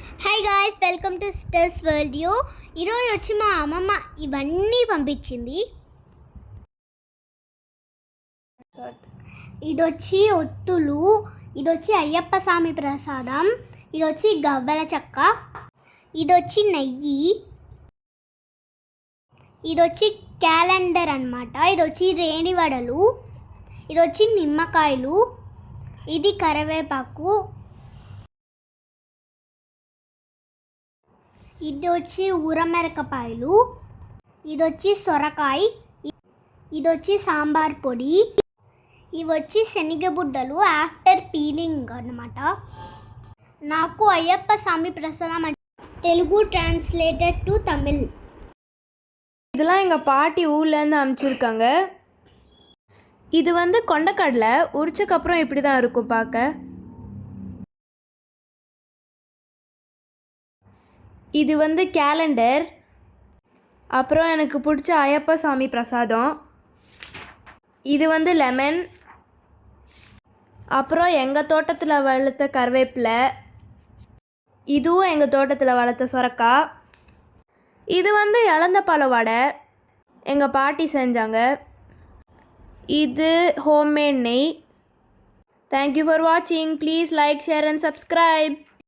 Hi guys, welcome to stars world you. ఈరోజు వచ్చి మా అమ్మమ్మ ఇవన్నీ పంపించింది. ఇదొచ్చి ఒత్తులు, ఇదొచ్చి అయ్యప్ప స్వామి ప్రసాదం, ఇదొచ్చి గవ్వల చెక్క, ఇదొచ్చి నెయ్యి, ఇదొచ్చి క్యాలెండర్ అన్నమాట, ఇదొచ్చి రేణి వడలు, ఇదొచ్చి నిమ్మకాయలు, ఇది కరివేపాకు, ఇది వచ్చి ఊరమిరపకాయలు, ఇది వచ్చి సొరకాయ, ఇది వచ్చి సాంబార్ పొడి, ఇవి వచ్చి శనగబుడ్డలు ఆఫ్టర్ పీలింగ్ అన్నమాట. నాకు అయ్యప్ప స్వామి ప్రసాదం తెలుగు டிரான்ஸ்லேட்டட் டு தமிழ். இதெல்லாம் எங்கள் பாட்டி ஊர்லேருந்து அனுப்பிச்சிருக்காங்க. இது வந்து கொண்டக்கடலை உரிச்சக்கப்புறம் இப்படி தான் இருக்கும் பார்க்க. இது வந்து கேலண்டர், அப்புறம் எனக்கு பிடிச்ச ஐயப்ப சாமி பிரசாதம், இது வந்து லெமன், அப்புறம் எங்கள் தோட்டத்தில் வளர்த்த கருவேப்பிலை, இதுவும் எங்கள் தோட்டத்தில் வளர்த்த சொரக்காய், இது வந்து இளந்த பழ வடை எங்கள் பாட்டி செஞ்சாங்க, இது ஹோம்மேட் நெய். தேங்க்யூ ஃபார் வாட்சிங். Please like, share and subscribe.